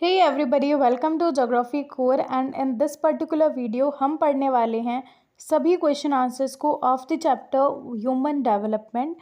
Hey everybody, welcome to geography core and in this particular video हम पढ़ने वाले हैं सभी क्वेश्चन आंसर्स को of the chapter human development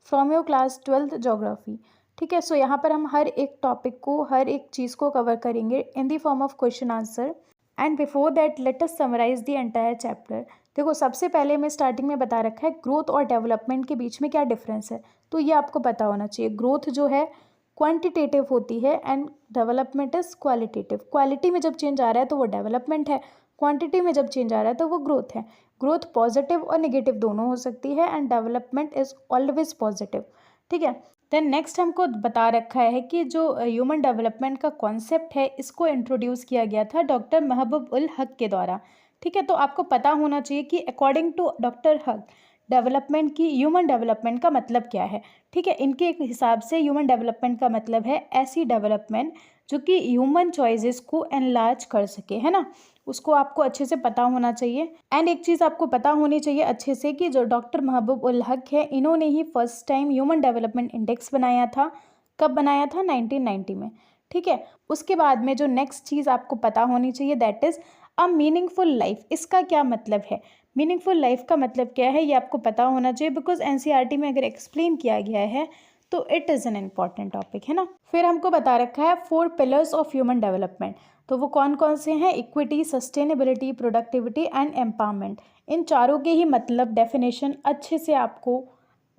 from your class 12th geography. ठीक है, सो यहाँ पर हम हर एक टॉपिक को, हर एक चीज़ को कवर करेंगे in the form of question answer. And before that let us summarise the entire chapter. देखो, सबसे पहले मैं स्टार्टिंग में बता रखा है ग्रोथ और डेवलपमेंट के बीच में क्या डिफरेंस है, तो ये आपको पता होना चाहिए। ग्रोथ जो है क्वांटिटेटिव होती है and development is qualitative. Quality में जब चेंज आ रहा है तो वो डेवलपमेंट है, क्वांटिटी में जब चेंज आ रहा है तो वो ग्रोथ है। ग्रोथ पॉजिटिव और नेगेटिव दोनों हो सकती है and development is always positive. ठीक है, देन नेक्स्ट हमको बता रखा है कि जो ह्यूमन डेवलपमेंट का कॉन्सेप्ट है इसको इंट्रोड्यूस किया गया था डॉक्टर महबूब उल हक के द्वारा। ठीक है, तो आपको पता होना चाहिए कि अकॉर्डिंग टू डॉक्टर हक डेवलपमेंट की ह्यूमन डेवलपमेंट का मतलब क्या है। ठीक है, इनके एक हिसाब से ह्यूमन डेवलपमेंट का मतलब है ऐसी डेवलपमेंट जो कि ह्यूमन चॉइसेस को एनलार्ज कर सके, है ना। उसको आपको अच्छे से पता होना चाहिए। एंड एक चीज़ आपको पता होनी चाहिए अच्छे से कि जो डॉक्टर महबूब उल हक है, इन्होंने ही first time human development index बनाया था। कब बनाया था? 1990 में। ठीक है, उसके बाद में जो नेक्स्ट चीज़ आपको पता होनी चाहिए that is a meaningful life. इसका क्या मतलब है? मीनिंगफुल लाइफ का मतलब क्या है ये आपको पता होना चाहिए, बिकॉज एनसीईआरटी में अगर एक्सप्लेन किया गया है तो it is an important topic, है ना। फिर हमको बता रखा है 4 पिलर्स ऑफ ह्यूमन डेवलपमेंट। तो वो कौन कौन से हैं? Equity, sustainability, productivity and empowerment. इन चारों के ही मतलब डेफिनेशन अच्छे से आपको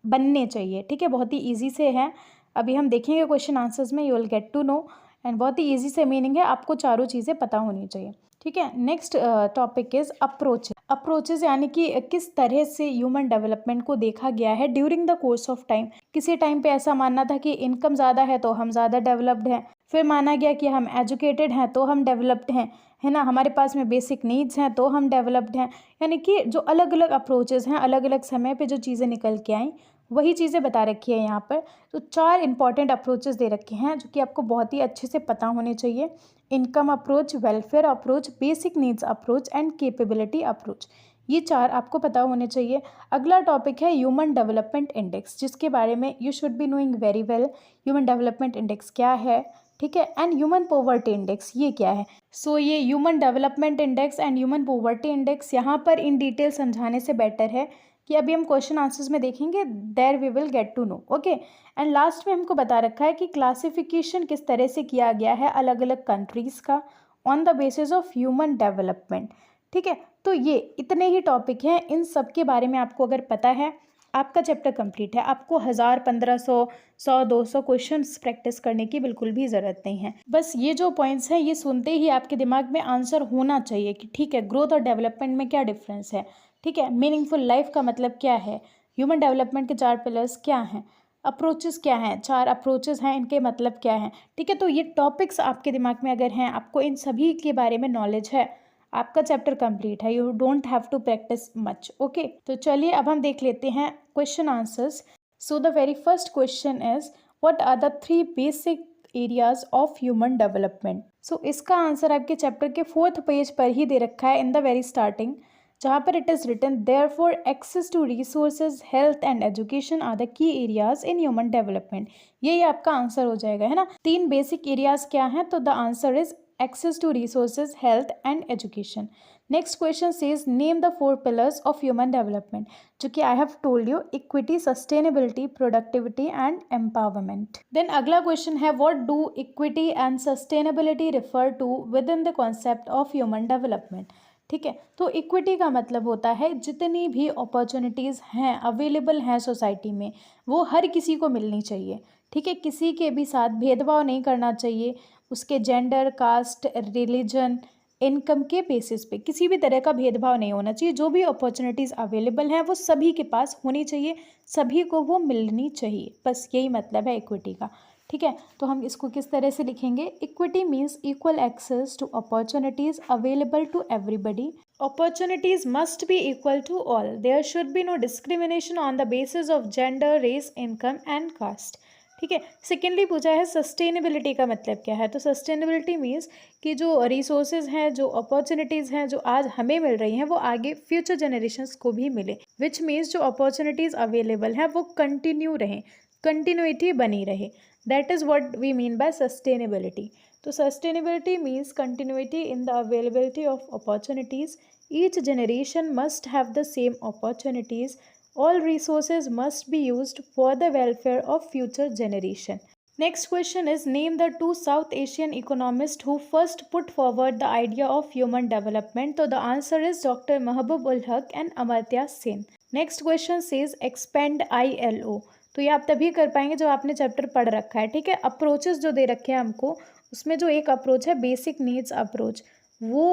बनने चाहिए। ठीक है, बहुत ही ईजी से है, अभी हम देखेंगे क्वेश्चन आंसर्स में, you will get to know. And बहुत ही ईजी से मीनिंग है, आपको चारों चीज़ें पता होनी चाहिए। ठीक है, नेक्स्ट टॉपिक इज अप्रोचेज यानी कि किस तरह से ह्यूमन डेवलपमेंट को देखा गया है during the course of time. किसी टाइम पे ऐसा मानना था कि इनकम ज़्यादा है तो हम ज़्यादा डेवलप्ड हैं, फिर माना गया कि हम एजुकेटेड हैं तो हम डेवलप्ड हैं, है ना, हमारे पास में बेसिक नीड्स हैं तो हम डेवलप्ड हैं। यानी कि जो अलग अलग अप्रोचेज हैं, अलग अलग समय पे जो चीज़ें निकल के आई वही चीज़ें बता रखी है यहाँ पर। तो 4 इंपॉर्टेंट अप्रोचेस दे रखे हैं जो कि आपको बहुत ही अच्छे से पता होने चाहिए। Income approach, welfare approach, basic needs approach and capability approach. ये 4 आपको पता होने चाहिए। अगला टॉपिक है ह्यूमन डेवलपमेंट इंडेक्स, जिसके बारे में you should be knowing very well. Human development index क्या है? ठीक है, एंड ह्यूमन पॉवर्टी इंडेक्स ये क्या है? सो ये human development index and human poverty index यहाँ पर इन डिटेल समझाने से बेटर है कि अभी हम क्वेश्चन आंसर्स में देखेंगे, there we will get to know. Okay, and last में हमको बता रखा है कि क्लासिफिकेशन किस तरह से किया गया है अलग अलग कंट्रीज़ का on the basis of human development. ठीक है, तो ये इतने ही टॉपिक हैं, इन सब के बारे में आपको अगर पता है आपका चैप्टर कंप्लीट है। आपको 1000, 1500, 100, 200 क्वेश्चंस प्रैक्टिस करने की बिल्कुल भी ज़रूरत नहीं है। बस ये जो पॉइंट्स हैं ये सुनते ही आपके दिमाग में आंसर होना चाहिए कि ठीक है, ग्रोथ और डेवलपमेंट में क्या डिफरेंस है। ठीक है, मीनिंगफुल लाइफ का मतलब क्या है, ह्यूमन डेवलपमेंट के 4 पिलर्स क्या हैं, अप्रोचेस क्या हैं, 4 अप्रोचेस हैं, इनके मतलब क्या हैं। ठीक है, तो ये टॉपिक्स आपके दिमाग में अगर हैं, आपको इन सभी के बारे में नॉलेज है, आपका चैप्टर कंप्लीट है। You don't have to practise much. Okay, तो चलिए अब हम देख लेते हैं question answers. So the very first question is what are the 3 basic areas of human development. So इसका आंसर आपके चैप्टर के 4th पेज पर ही दे रखा है इन द वेरी स्टार्टिंग, जहाँ पर it is written therefore access to resources, health and education are the key areas in human development. यही आपका आंसर हो जाएगा, है ना। 3 बेसिक एरियाज क्या हैं? तो the answer is access to resources, health and education. Next question says name the 4 pillars of human development, जो कि I have told you equity, sustainability, productivity and empowerment. Then अगला question है what do equity and sustainability refer to within the concept of human development. ठीक है, तो equity का मतलब होता है जितनी भी अपॉर्चुनिटीज़ हैं, अवेलेबल हैं सोसाइटी में, वो हर किसी को मिलनी चाहिए। ठीक है, किसी के भी साथ भेदभाव नहीं करना चाहिए, उसके जेंडर, कास्ट, रिलीजन, इनकम के बेसिस पे किसी भी तरह का भेदभाव नहीं होना चाहिए। जो भी अपॉर्चुनिटीज़ अवेलेबल हैं वो सभी के पास होनी चाहिए, सभी को वो मिलनी चाहिए। बस यही मतलब है इक्विटी का। ठीक है, तो हम इसको किस तरह से लिखेंगे? Equity means equal access to opportunities available to everybody. Opportunities must be equal to all. There should be no discrimination on the basis of gender, race, income and caste. ठीक है, सेकेंडली पूछा है सस्टेनेबिलिटी का मतलब क्या है। तो sustainability means कि जो रिसोर्सेज हैं, जो अपॉर्चुनिटीज़ हैं, जो आज हमें मिल रही हैं वो आगे फ्यूचर जनरेशन्स को भी मिले, विच मीन्स जो अपॉर्चुनिटीज़ अवेलेबल हैं वो कंटिन्यू रहें, कंटिन्यूटी बनी रहे। That is what we mean by sustainability. तो sustainability means continuity in the availability of opportunities, each generation must have the same opportunities, all resources must be used for the welfare of future generation. Next question is, name the two South Asian economists who first put forward the idea of human development. So the answer is Dr. Mahbub ul Haq and Amartya Sen. Next question says expand ILO. तो ये आप तभी कर पाएंगे जब आपने chapter पढ़ रखा है, ठीक है। अप्रोचेस जो दे रखे हैं हमको, उसमें जो एक अप्रोच है बेसिक नीड्स अप्रोच, वो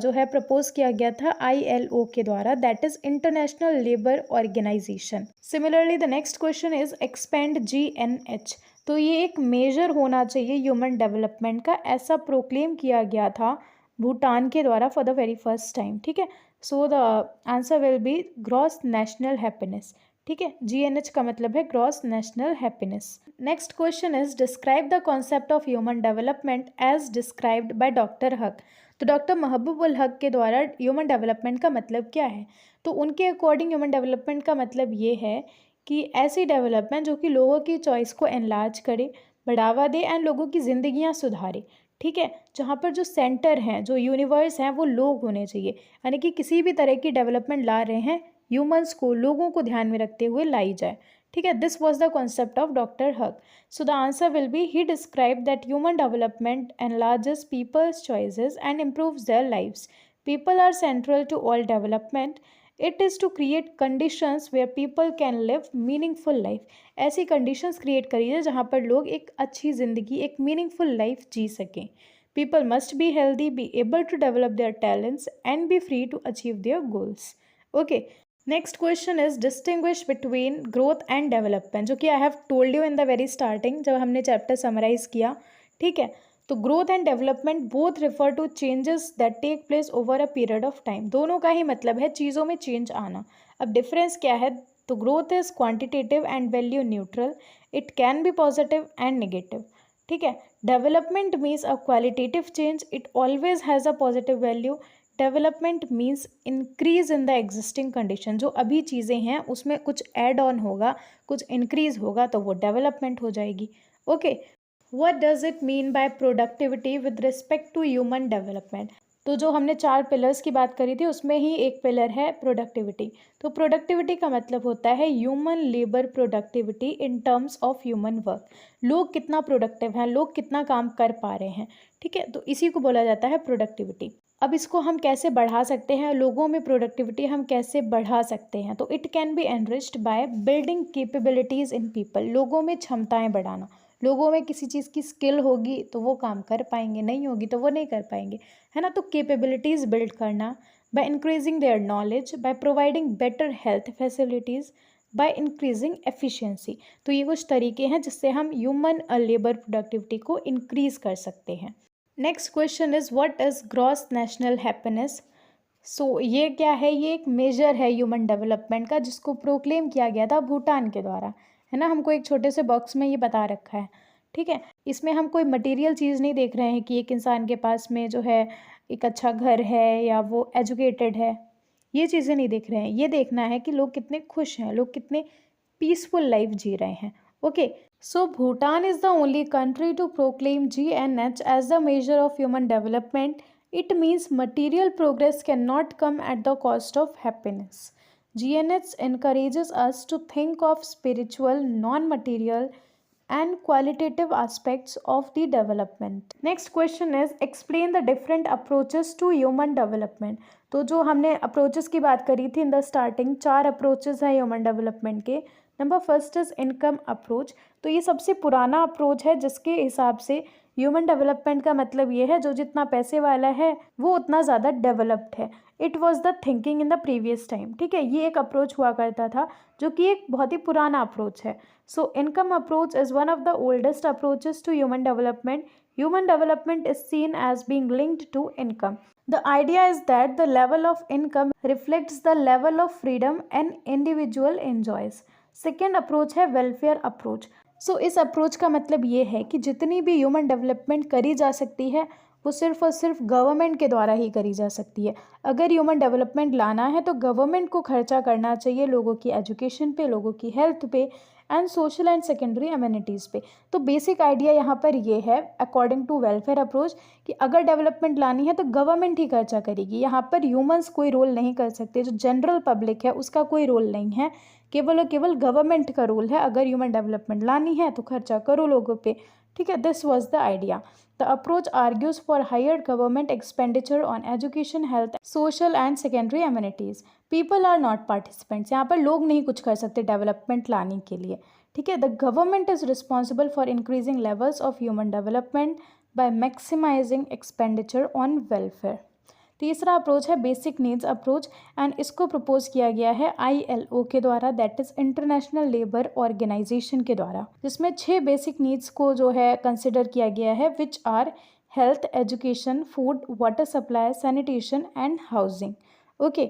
जो है प्रपोज किया गया था ILO के द्वारा, that is international labour organisation. Similarly the next question is expand GNH। तो ये एक मेजर होना चाहिए ह्यूमन डेवलपमेंट का, ऐसा प्रोक्लेम किया गया था भूटान के द्वारा for the very first time, ठीक है। So the answer will be gross national happiness, ठीक है। GNH का मतलब है gross national happiness. Next question is describe the concept of human development as described by doctor Haq. तो डॉक्टर महबूब उल हक के द्वारा ह्यूमन डेवलपमेंट का मतलब क्या है? तो उनके अकॉर्डिंग ह्यूमन डेवलपमेंट का मतलब ये है कि ऐसी डेवलपमेंट जो कि लोगों की चॉइस को एनलार्ज करे, बढ़ावा दे एंड लोगों की ज़िंदगियां सुधारे, ठीक है। जहाँ पर जो सेंटर हैं, जो यूनिवर्स हैं, वो लोग होने चाहिए, यानी कि किसी भी तरह की डेवलपमेंट ला रहे हैं ह्यूमंस को, लोगों को ध्यान में रखते हुए लाई जाए, ठीक है। This was the concept of doctor हक। So the answer will be, he described that human development enlarges people's choices and improves their lives. People are central to all development. It is to create conditions where people can live meaningful life. ऐसी conditions create करिए जहाँ पर लोग एक अच्छी ज़िंदगी, एक meaningful life जी सकें. People must be healthy, be able to develop their talents and be free to achieve their goals. Okay. Next question is distinguish between growth and development, जो कि I have told you in the very starting जब हमने chapter summarise किया, ठीक है। तो growth and development both refer to changes that take place over a period of time. दोनों का ही मतलब है चीज़ों में चेंज आना। अब डिफरेंस क्या है? तो growth is quantitative and value neutral, it can be positive and negative, ठीक है। Development means a qualitative change, it always has a positive value. Development means increase in the existing condition, जो अभी चीज़ें हैं उसमें कुछ ऐड ऑन होगा, कुछ इंक्रीज होगा, तो वो डेवलपमेंट हो जाएगी। Okay, what does it mean by productivity with respect to human development? तो जो हमने 4 पिलर्स की बात करी थी उसमें ही एक पिलर है प्रोडक्टिविटी। तो प्रोडक्टिविटी का मतलब होता है human labour productivity in terms of human work. लोग कितना प्रोडक्टिव हैं, लोग कितना काम कर पा रहे हैं, ठीक है। तो इसी को बोला जाता है प्रोडक्टिविटी। अब इसको हम कैसे बढ़ा सकते हैं, लोगों में प्रोडक्टिविटी हम कैसे बढ़ा सकते हैं? तो it can be enriched by building capabilities in people. लोगों में क्षमताएं बढ़ाना, लोगों में किसी चीज़ की स्किल होगी तो वो काम कर पाएंगे, नहीं होगी तो वो नहीं कर पाएंगे, है ना। तो कैपेबिलिटीज़ बिल्ड करना by increasing their knowledge, by providing better health facilities, by increasing efficiency. तो ये कुछ तरीके हैं जिससे हम ह्यूमन लेबर प्रोडक्टिविटी को इंक्रीज़ कर सकते हैं। Next question is what is gross national happiness? So ये क्या है? ये एक मेजर है ह्यूमन डेवलपमेंट का जिसको प्रोक्लेम किया गया था भूटान के द्वारा, है ना। हमको एक छोटे से बॉक्स में ये बता रखा है, ठीक है। इसमें हम कोई मटेरियल चीज़ नहीं देख रहे हैं कि एक इंसान के पास में जो है एक अच्छा घर है या वो एजुकेटेड है, ये चीज़ें नहीं देख रहे हैं। ये देखना है कि लोग कितने खुश हैं, लोग कितने पीसफुल लाइफ जी रहे हैं। Okay, so Bhutan is the only country to proclaim GNH as the measure of human development. It means material progress cannot come at the cost of happiness. GNH encourages us to think of spiritual, non-material and qualitative aspects of the development. Next question is explain the different approaches to human development. तो जो हमने approaches की बात करी थी in the starting, 4 approaches हैं human development के। Number first is income approach. तो ये सबसे पुराना अप्रोच है जिसके हिसाब से ह्यूमन डेवलपमेंट का मतलब ये है जो जितना पैसे वाला है वो उतना ज़्यादा डेवलप्ड है। It was the thinking in the previous time, ठीक है। ये एक अप्रोच हुआ करता था जो कि एक बहुत ही पुराना अप्रोच है। So income approach is one of the oldest approaches to human development. Human development is seen as being linked to income. The idea is that the level of income reflects the level of freedom an individual enjoys. Second approach है welfare approach. सो इस approach का मतलब ये है कि जितनी भी human development करी जा सकती है वो सिर्फ और सिर्फ गवर्नमेंट के द्वारा ही करी जा सकती है। अगर ह्यूमन डेवलपमेंट लाना है तो गवर्नमेंट को खर्चा करना चाहिए लोगों की एजुकेशन पे, लोगों की हेल्थ पे and social and secondary amenities पे। तो बेसिक आइडिया यहाँ पर ये है अकॉर्डिंग टू वेलफेयर अप्रोच कि अगर डेवलपमेंट लानी है तो गवर्नमेंट ही खर्चा करेगी, यहाँ पर ह्यूमंस कोई रोल नहीं कर सकते, जो जनरल पब्लिक है उसका कोई रोल नहीं है, केवल और केवल गवर्नमेंट का रोल है। अगर ह्यूमन डेवलपमेंट लानी है तो खर्चा करो लोगों पे, ठीक है। This was the idea. The approach argues for higher government expenditure on education, health, social and secondary amenities. People are not participants. यहाँ पर लोग नहीं कुछ कर सकते डेवलपमेंट लाने के लिए, ठीक है। The government is responsible for increasing levels of human development by maximizing expenditure on welfare. तीसरा अप्रोच है बेसिक नीड्स अप्रोच एंड इसको प्रपोज किया गया है ILO के द्वारा, that is international labour organisation के द्वारा, जिसमें 6 बेसिक नीड्स को जो है कंसिडर किया गया है, which are health, education, food, water supply, sanitation and housing. Okay,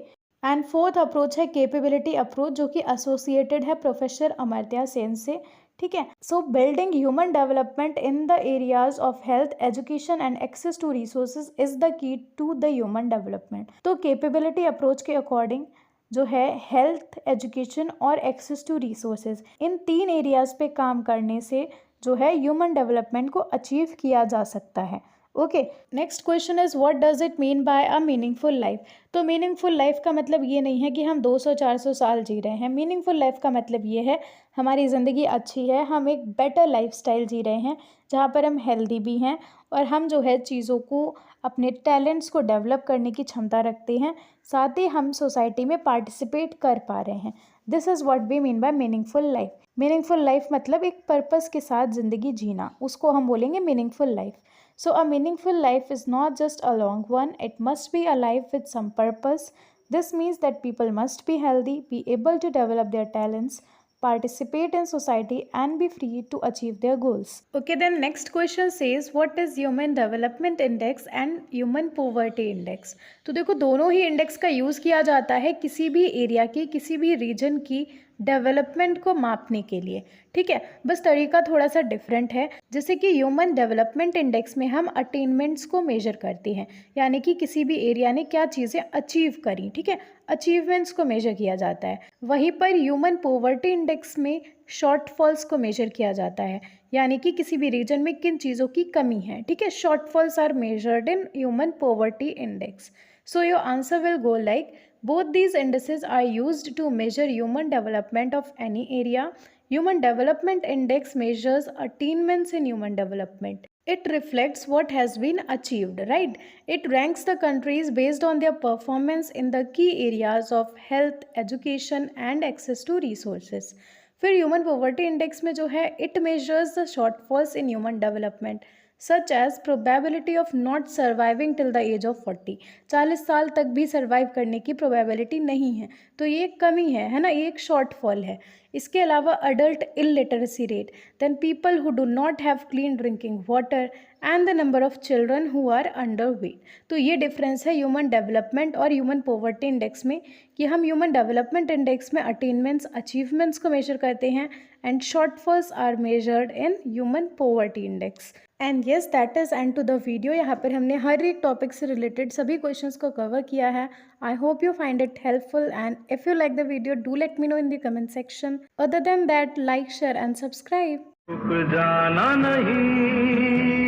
and fourth approach है कैपेबिलिटी अप्रोच, जो कि एसोसिएटेड है प्रोफेसर अमर्त्य सेन से, ठीक है। So building human development in the areas of health, education and access to resources is the key to the human development. तो capability approach के according जो है हेल्थ, एजुकेशन और एक्सेस टू रिसोर्सेज, इन 3 एरियाज पे काम करने से जो है ह्यूमन डेवलपमेंट को अचीव किया जा सकता है। Okay, next question is what does it mean bye a meaningful life. तो मीनिंगफुल लाइफ का मतलब ये नहीं है कि हम 200-400 साल जी रहे हैं। मीनिंगफुल लाइफ का मतलब ये है हमारी ज़िंदगी अच्छी है, हम एक बेटर लाइफस्टाइल जी रहे हैं जहाँ पर हम हेल्दी भी हैं और हम जो है चीज़ों को, अपने टैलेंट्स को डेवलप करने की क्षमता रखते हैं, साथ ही हम सोसाइटी में पार्टिसिपेट कर पा रहे हैं। This is what we mean by meaningful life. Meaningful life मतलब एक पर्पस के साथ ज़िंदगी जीना, उसको हम बोलेंगे meaningful life. So a meaningful life is not just a long one, it must be a life with some purpose. This means that people must be healthy, be able to develop their talents, participate in society and be free to achieve their goals. Okay, then next question says what is Human Development Index and Human Poverty Index? तो देखो दोनों ही index का use किया जाता है किसी भी area की, किसी भी रीजन की डेवलपमेंट को मापने के लिए, ठीक है। बस तरीका थोड़ा सा डिफरेंट है। जैसे कि ह्यूमन डेवलपमेंट इंडेक्स में हम अटेनमेंट्स को मेजर करते हैं, यानी कि किसी भी एरिया ने क्या चीज़ें अचीव करी, ठीक है, अचीवमेंट्स को मेजर किया जाता है। वहीं पर ह्यूमन पॉवर्टी इंडेक्स में शॉर्टफॉल्स को मेजर किया जाता है, यानी कि किसी भी रीजन में किन चीज़ों की कमी है, ठीक है। Shortfalls are measured in human poverty index. So your answer will go like both these indices are used to measure human development of any area. Human Development Index measures attainments in human development. It reflects what has been achieved, right? It ranks the countries based on their performance in the key areas of health, education and access to resources. फिर human poverty index में जो है it measures the shortfalls in human development such as probability of not surviving till the age of 40. 40 साल तक भी survive करने की probability नहीं है, तो ये एक कमी है ना, ये एक शॉर्टफॉल है। इसके अलावा adult illiteracy rate, then people who do not have clean drinking water and the number of children who are underweight. तो ये डिफरेंस है ह्यूमन डेवलपमेंट और ह्यूमन पॉवर्टी इंडेक्स में, कि हम ह्यूमन डेवलपमेंट इंडेक्स में अटेनमेंट्स, अचीवमेंट्स को measure करते हैं and shortfalls are measured in human poverty index. And yes that is end to the video. यहाँ पर हमने हर एक टॉपिक से रिलेटेड सभी क्वेश्चंस को कवर किया है। I hope you find it helpful and if you like the video do let me know in the comment section. Other than that like, share and subscribe. जाना नहीं